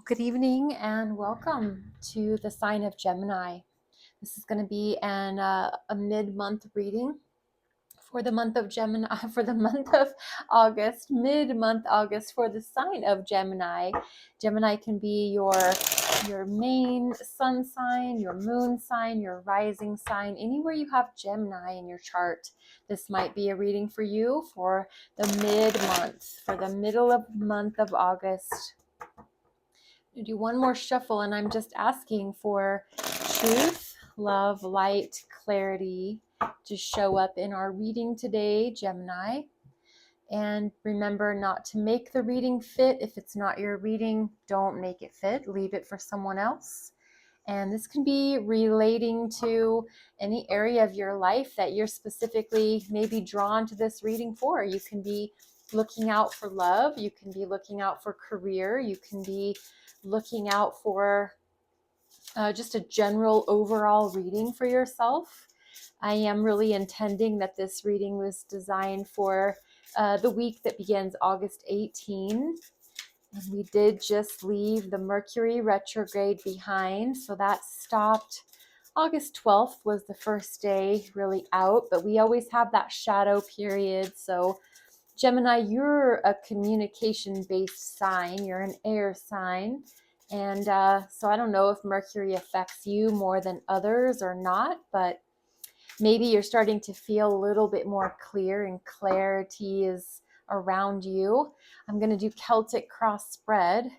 Good evening and welcome to the sign of Gemini. This is going to be a mid-month reading for the month of Gemini, for the month of August, mid-month August for the sign of Gemini. Gemini can be your main sun sign, your moon sign, your rising sign, anywhere you have Gemini in your chart. This might be a reading for you for the mid-month, for the middle of month of August. Do one more shuffle, and I'm just asking for truth, love, light, clarity to show up in our reading today, Gemini. And remember not to make the reading fit. If it's not your reading, don't make it fit. Leave it for someone else. And this can be relating to any area of your life that you're specifically maybe drawn to this reading for. You can be looking out for love. You can be looking out for career. You can be looking out for just a general overall reading for yourself. I am really intending that this reading was designed for the week that begins August 18. And we did just leave the Mercury retrograde behind, so that stopped. August 12th was the first day really out, but we always have that shadow period. So Gemini, you're a communication-based sign. You're an air sign. And so I don't know if Mercury affects you more than others or not, but maybe you're starting to feel a little bit more clear and clarity is around you. I'm going to do Celtic cross spread.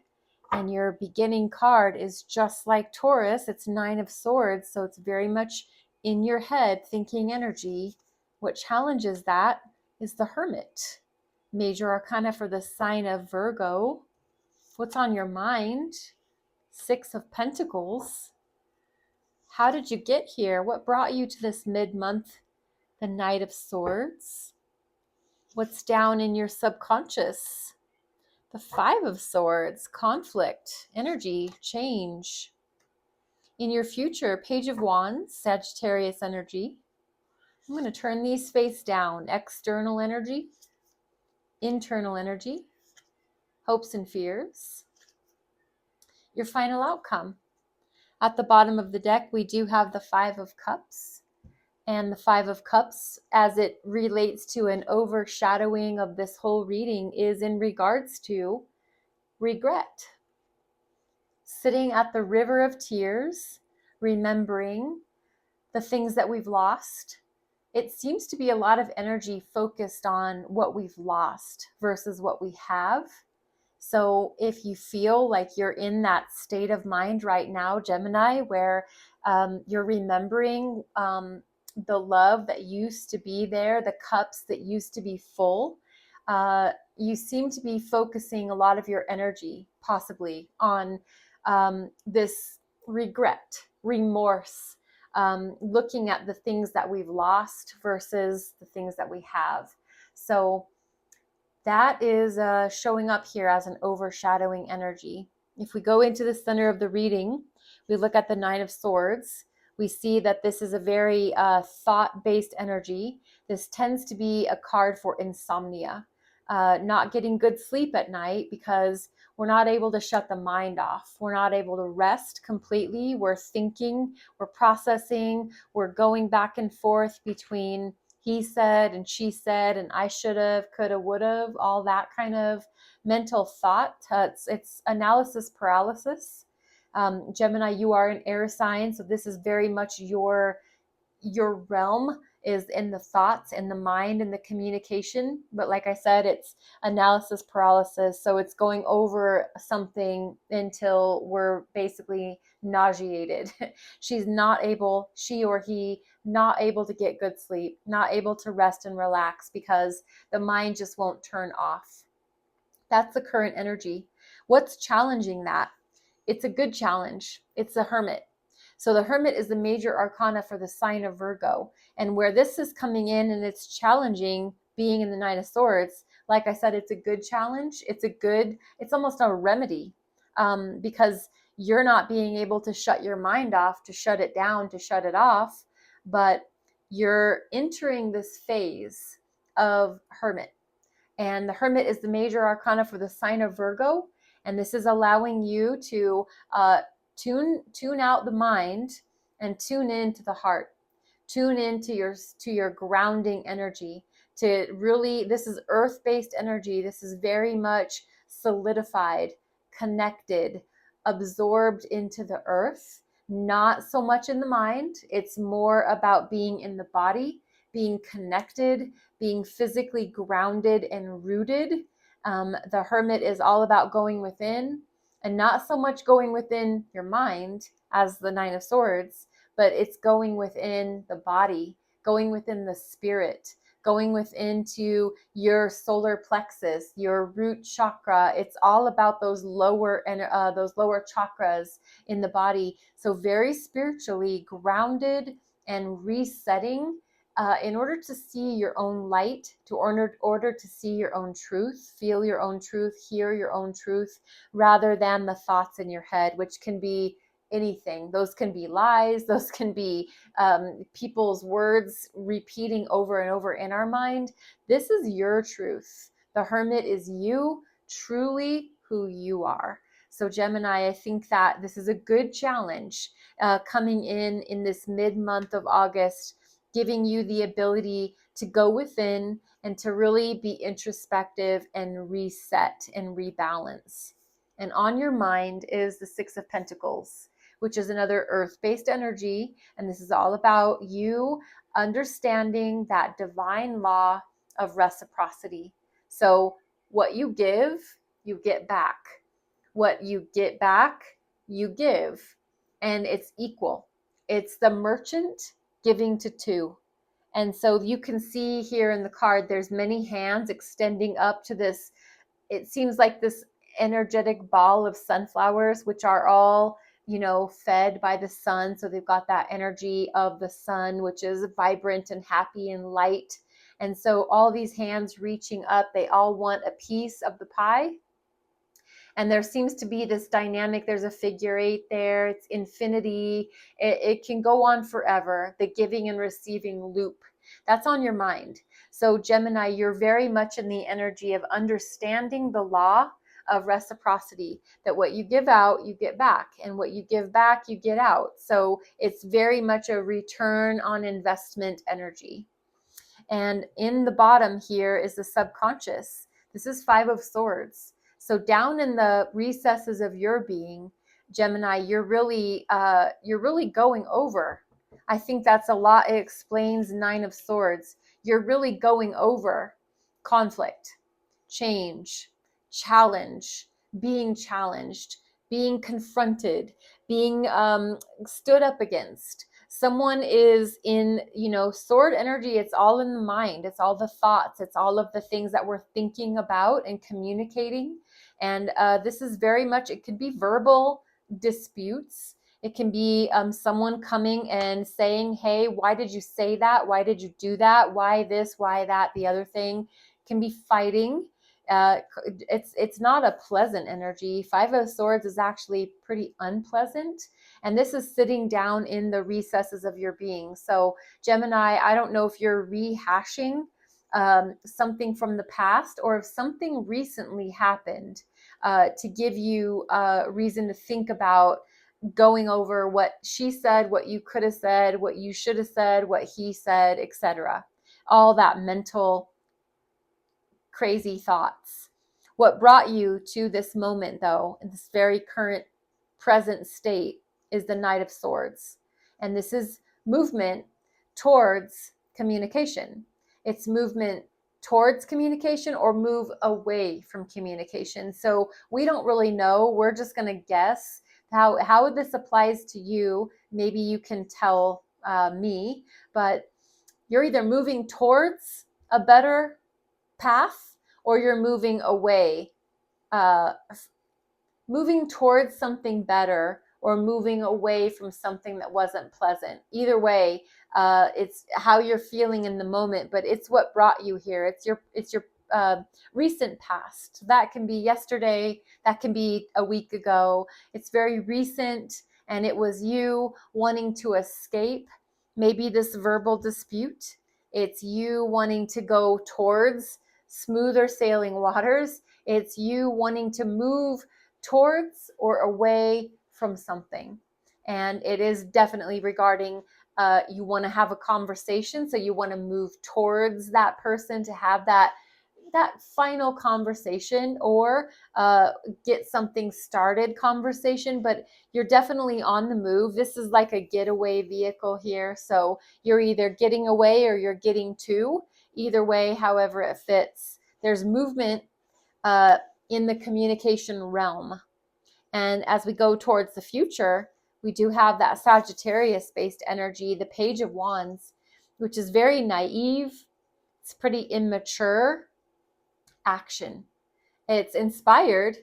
And your beginning card is just like Taurus. It's 9 of Swords. So it's very much in your head thinking energy. What challenges that is the Hermit. Major arcana for the sign of Virgo. What's on your mind? 6 of Pentacles. How did you get here? What brought you to this mid-month? The Knight of Swords. What's down in your subconscious? The 5 of Swords. Conflict, energy, change. In your future, Page of Wands, Sagittarius energy. I'm going to turn these face down. External energy, internal energy, hopes and fears. Your final outcome. At the bottom of the deck, we do have the 5 of Cups. And the 5 of Cups, as it relates to an overshadowing of this whole reading, is in regards to regret. Sitting at the river of tears, remembering the things that we've lost. It seems to be a lot of energy focused on what we've lost versus what we have. So if you feel like you're in that state of mind right now, Gemini, where you're remembering the love that used to be there, the cups that used to be full, you seem to be focusing a lot of your energy possibly on this regret, remorse, looking at the things that we've lost versus the things that we have. So that is showing up here as an overshadowing energy. If we go into the center of the reading, we look at the 9 of Swords. We see that this is a very thought-based energy. This tends to be a card for insomnia, not getting good sleep at night because we're not able to shut the mind off. We're not able to rest completely. We're thinking, we're processing, we're going back and forth between he said and she said and I should have, could have, would have, all that kind of mental thought. It's analysis paralysis. Gemini, you are an air sign, so this is very much your realm is in the thoughts and the mind and the communication. But like I said, it's analysis paralysis. So it's going over something until we're basically nauseated. She or he, not able to get good sleep, not able to rest and relax because the mind just won't turn off. That's the current energy. What's challenging that? It's a good challenge. It's the Hermit. So the Hermit is the major arcana for the sign of Virgo. And where this is coming in and it's challenging being in the 9 of Swords, like I said, it's a good challenge. It's almost a remedy because you're not being able to shut your mind off, to shut it down, to shut it off, but you're entering this phase of Hermit. And the Hermit is the major arcana for the sign of Virgo. And this is allowing you to tune out the mind and tune into the heart. Tune into your grounding energy. To really, this is earth-based energy. This is very much solidified, connected, absorbed into the earth, not so much in the mind. It's more about being in the body, being connected, being physically grounded and rooted. The Hermit is all about going within, and not so much going within your mind as the Nine of Swords, but it's going within the body, going within the spirit, going within to your solar plexus, your root chakra. It's all about those lower chakras in the body. So very spiritually grounded and resetting, in order to see your own light, order to see your own truth, feel your own truth, hear your own truth, rather than the thoughts in your head, which can be anything. Those can be lies. Those can be people's words repeating over and over in our mind. This is your truth. The Hermit is you, truly who you are. So Gemini, I think that this is a good challenge coming in this mid-month of August, giving you the ability to go within and to really be introspective and reset and rebalance. And on your mind is the Six of Pentacles, which is another earth-based energy. And this is all about you understanding that divine law of reciprocity. So what you give, you get back. What you get back, you give. And it's equal. It's the merchant giving to two. And so you can see here in the card, there's many hands extending up to this. It seems like this energetic ball of sunflowers, which are all, fed by the sun. So they've got that energy of the sun, which is vibrant and happy and light. And so all these hands reaching up, they all want a piece of the pie. And there seems to be this dynamic. There's a figure eight there. It's infinity. It can go on forever. The giving and receiving loop. That's on your mind. So Gemini, you're very much in the energy of understanding the law of reciprocity, that what you give out, you get back, and what you give back, you get out. So it's very much a return on investment energy. And in the bottom here is the subconscious. This is Five of Swords. So down in the recesses of your being, Gemini, you're really going over. I think that's a lot. It explains Nine of Swords. You're really going over conflict, change, challenge, being challenged, being confronted, being stood up against. Someone is in, sword energy. It's all in the mind. It's all the thoughts. It's all of the things that we're thinking about and communicating. And this is very much, it could be verbal disputes. It can be someone coming and saying, hey, why did you say that? Why did you do that? Why this? Why that? The other thing. It can be fighting. It's not a pleasant energy. Five of Swords is actually pretty unpleasant. And this is sitting down in the recesses of your being. So Gemini, I don't know if you're rehashing something from the past, or if something recently happened to give you a reason to think about going over what she said, what you could have said, what you should have said, what he said, etc. All that mental crazy thoughts. What brought you to this moment, though, in this very current present state, is the Knight of Swords. And this is movement towards communication. It's movement towards communication or move away from communication. So we don't really know. We're just going to guess how this applies to you. Maybe you can tell me, but you're either moving towards a better path or you're moving away, moving towards something better or moving away from something that wasn't pleasant. Either way, it's how you're feeling in the moment, but it's what brought you here. It's your recent past. That can be yesterday. That can be a week ago. It's very recent, and it was you wanting to escape maybe this verbal dispute. It's you wanting to go towards smoother sailing waters. It's you wanting to move towards or away from something. And it is definitely regarding you want to have a conversation, so you want to move towards that person to have that final conversation, or get something started conversation, but you're definitely on the move. This is like a getaway vehicle here. So you're either getting away or you're getting to. Either way, however it fits, there's movement in the communication realm. And as we go towards the future, we do have that Sagittarius based energy, the Page of Wands, which is very naive. It's pretty immature action. It's inspired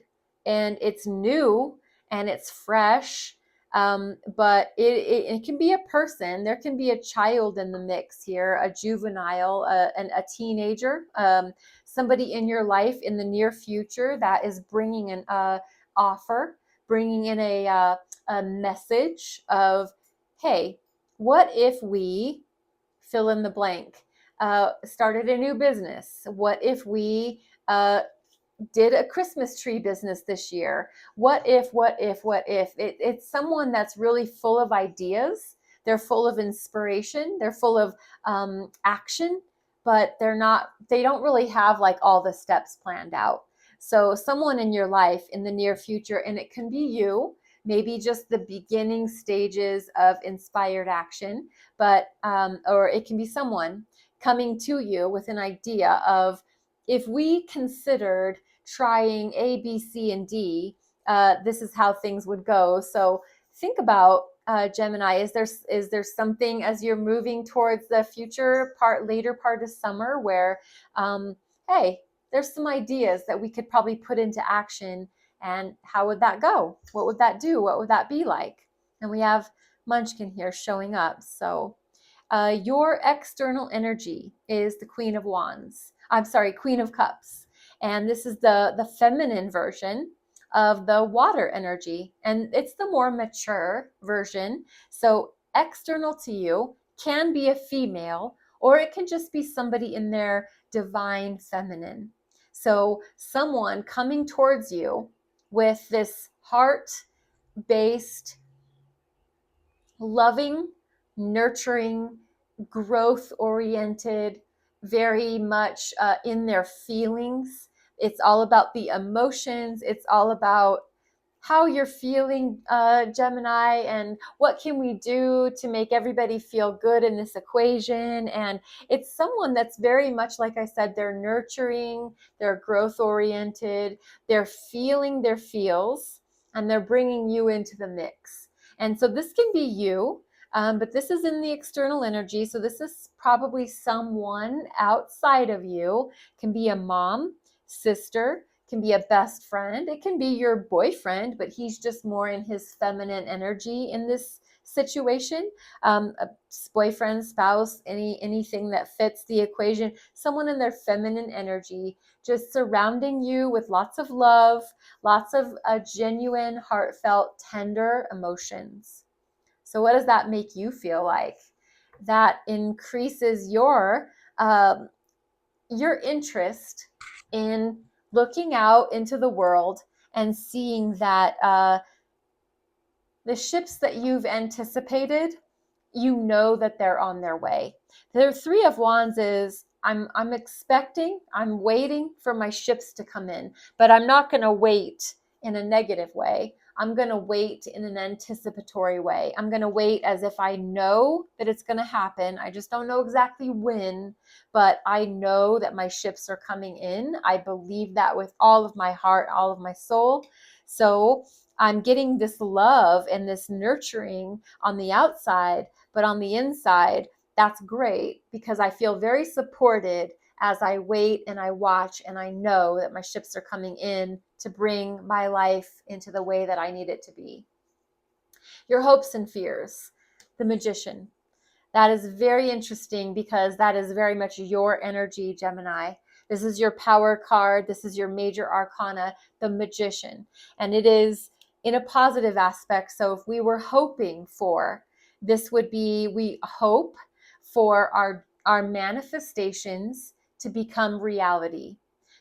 and it's new and it's fresh. But it can be a person. There can be a child in the mix here, a juvenile, a teenager, somebody in your life in the near future that is bringing an offer, bringing in a message of, hey, what if we fill in the blank, started a new business? What if we did a Christmas tree business this year? What if, what if, what if? It's someone that's really full of ideas. They're full of inspiration. They're full of action, but they don't really have like all the steps planned out. So someone in your life in the near future, and it can be you, maybe just the beginning stages of inspired action, but, or it can be someone coming to you with an idea of, if we considered trying A, B, C, and D, this is how things would go. So think about, Gemini, is there something as you're moving towards the future later part of summer where, hey, there's some ideas that we could probably put into action, and how would that go? What would that do? What would that be like? And we have Munchkin here showing up. So your external energy is the Queen of Wands. I'm sorry, Queen of Cups. And this is the feminine version of the water energy. And it's the more mature version. So external to you can be a female, or it can just be somebody in their divine feminine. So someone coming towards you with this heart-based, loving, nurturing, growth oriented, very much in their feelings. It's all about the emotions. It's all about how you're feeling, Gemini, and what can we do to make everybody feel good in this equation. And it's someone that's very much, like I said, they're nurturing, they're growth oriented, they're feeling their feels, and they're bringing you into the mix. And so this can be you, but this is in the external energy. So this is probably someone outside of you. It can be a mom, sister, can be a best friend. It can be your boyfriend, but he's just more in his feminine energy in this situation. A boyfriend, spouse, anything that fits the equation. Someone in their feminine energy, just surrounding you with lots of love, lots of genuine, heartfelt, tender emotions. So what does that make you feel like? That increases your interest in looking out into the world and seeing that the ships that you've anticipated, you know that they're on their way. The Three of Wands is, I'm expecting, I'm waiting for my ships to come in, but I'm not going to wait in a negative way. I'm going to wait in an anticipatory way. I'm going to wait as if I know that it's going to happen. I just don't know exactly when, but I know that my ships are coming in. I believe that with all of my heart, all of my soul. So I'm getting this love and this nurturing on the outside, but on the inside, that's great because I feel very supported as I wait and I watch and I know that my ships are coming in to bring my life into the way that I need it to be. Your hopes and fears, the Magician. That is very interesting because that is very much your energy, Gemini. This is your power card. This is your major arcana, the Magician. And it is in a positive aspect. So if we were hoping for, this would be, we hope for our manifestations to become reality.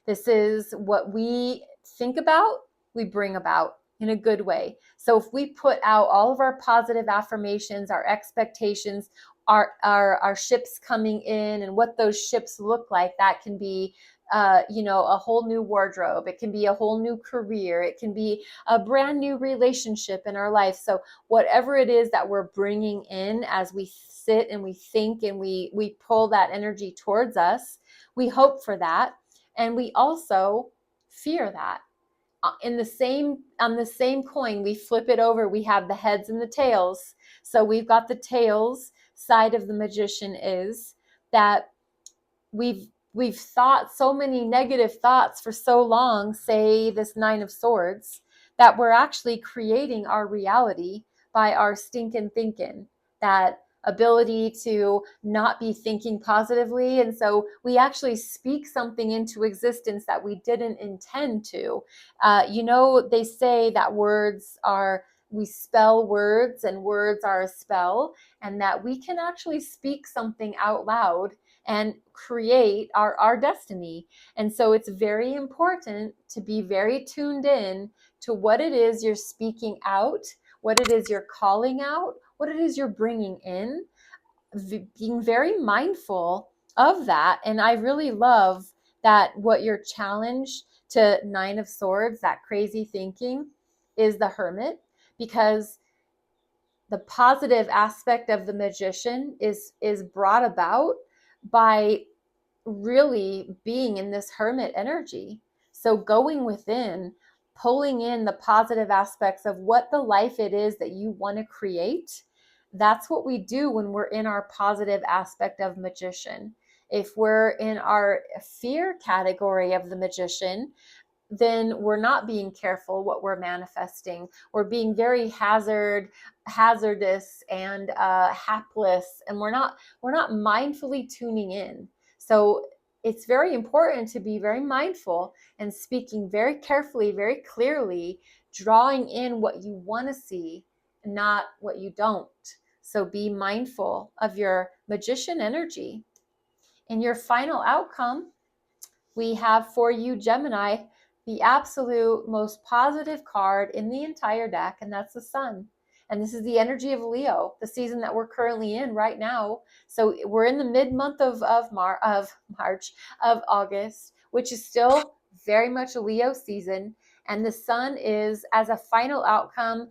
This is what we think about we bring about in a good way. So if we put out all of our positive affirmations, our expectations, our ships coming in and what those ships look like, that can be a whole new wardrobe. It can be a whole new career. It can be a brand new relationship in our life. So whatever it is that we're bringing in as we sit and we think and we pull that energy towards us, we hope for that. And we also fear that. On the same coin, we flip it over, we have the heads and the tails. So we've got the tails side of the magician is that we've thought so many negative thoughts for so long, say this 9 of Swords, that we're actually creating our reality by our stinking thinking, that ability to not be thinking positively. And so we actually speak something into existence that we didn't intend to. They say that we spell words and words are a spell, and that we can actually speak something out loud and create our destiny. And so it's very important to be very tuned in to what it is you're speaking out, what it is you're calling out, what it is you're bringing in, being very mindful of that. And I really love that what your challenge to 9 of Swords, that crazy thinking, is the Hermit, because the positive aspect of the magician is brought about by really being in this hermit energy. So going within, pulling in the positive aspects of what the life it is that you want to create. That's what we do when we're in our positive aspect of magician. If we're in our fear category of the magician, then we're not being careful what we're manifesting. We're being very hazardous and hapless, and we're not mindfully tuning in. So it's very important to be very mindful and speaking very carefully, very clearly, drawing in what you want to see, not what you don't. So be mindful of your magician energy. In your final outcome, we have for you, Gemini, the absolute most positive card in the entire deck, and that's the Sun. And this is the energy of Leo, the season that we're currently in right now. So we're in the mid-month of August, which is still very much a Leo season. And the Sun is, as a final outcome,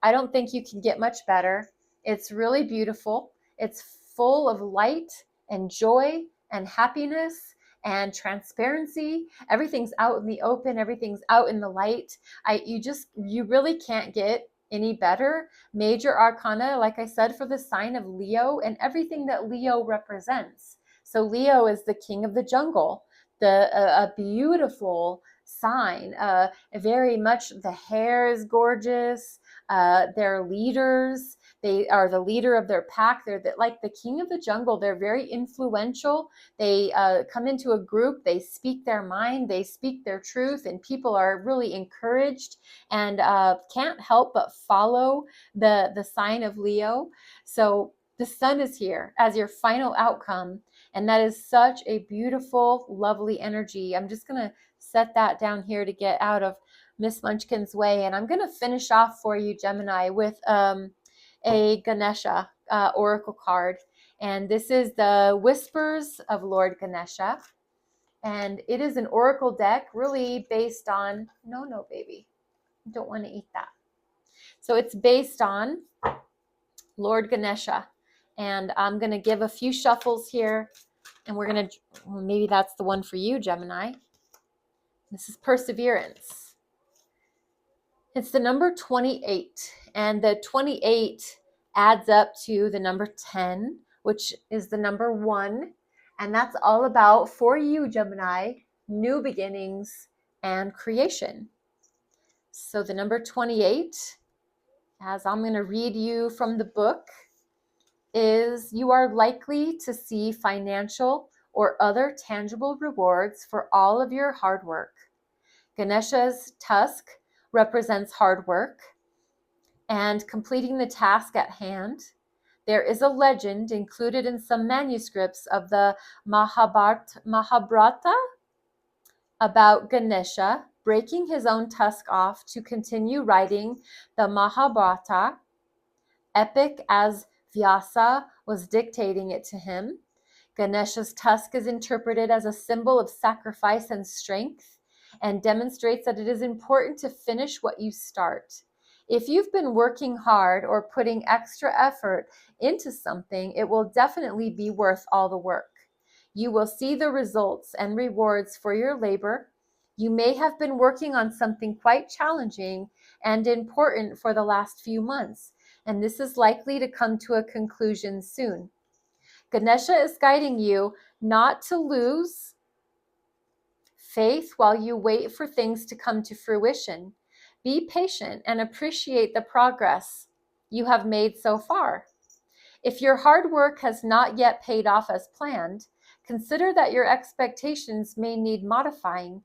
I don't think you can get much better. It's really beautiful. It's full of light and joy and happiness and transparency. Everything's out in the open. Everything's out in the light. You really can't get any better. Major arcana, like I said, for the sign of Leo and everything that Leo represents. So Leo is the king of the jungle, a beautiful sign. Very much, the hair is gorgeous. They're leaders. They are the leader of their pack. They're like the king of the jungle. They're very influential. They come into a group. They speak their mind. They speak their truth, and people are really encouraged and can't help but follow the sign of Leo. So the Sun is here as your final outcome, and that is such a beautiful, lovely energy. I'm just going to set that down here to get out of Miss Munchkin's way. And I'm going to finish off for you, Gemini, with a Ganesha oracle card. And this is the Whispers of Lord Ganesha. And it is an oracle deck really based on, no, baby, I don't want to eat that. So it's based on Lord Ganesha. And I'm going to give a few shuffles here. And we're going to, maybe that's the one for you, Gemini. This is Perseverance. It's the number 28, and the 28 adds up to the number 10, which is the number 1, and that's all about, for you, Gemini, new beginnings and creation. So the number 28, as I'm going to read you from the book, is you are likely to see financial or other tangible rewards for all of your hard work. Ganesha's tusk represents hard work and completing the task at hand. There is a legend included in some manuscripts of the Mahabharata about Ganesha breaking his own tusk off to continue writing the Mahabharata, epic as Vyasa was dictating it to him. Ganesha's tusk is interpreted as a symbol of sacrifice and strength and demonstrates that it is important to finish what you start. If you've been working hard or putting extra effort into something, it will definitely be worth all the work. You will see the results and rewards for your labor. You may have been working on something quite challenging and important for the last few months, and this is likely to come to a conclusion soon. Ganesha is guiding you not to lose faith while you wait for things to come to fruition. Be patient and appreciate the progress you have made so far. If your hard work has not yet paid off as planned, consider that your expectations may need modifying.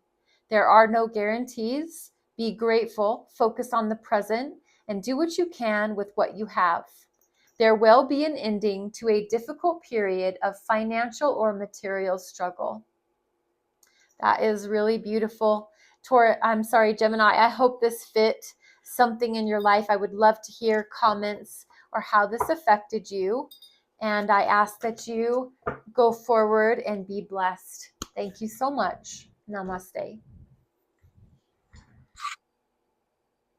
There are no guarantees. Be grateful, focus on the present, and do what you can with what you have. There will be an ending to a difficult period of financial or material struggle. That is really beautiful. Gemini, I hope this fit something in your life. I would love to hear comments or how this affected you. And I ask that you go forward and be blessed. Thank you so much. Namaste.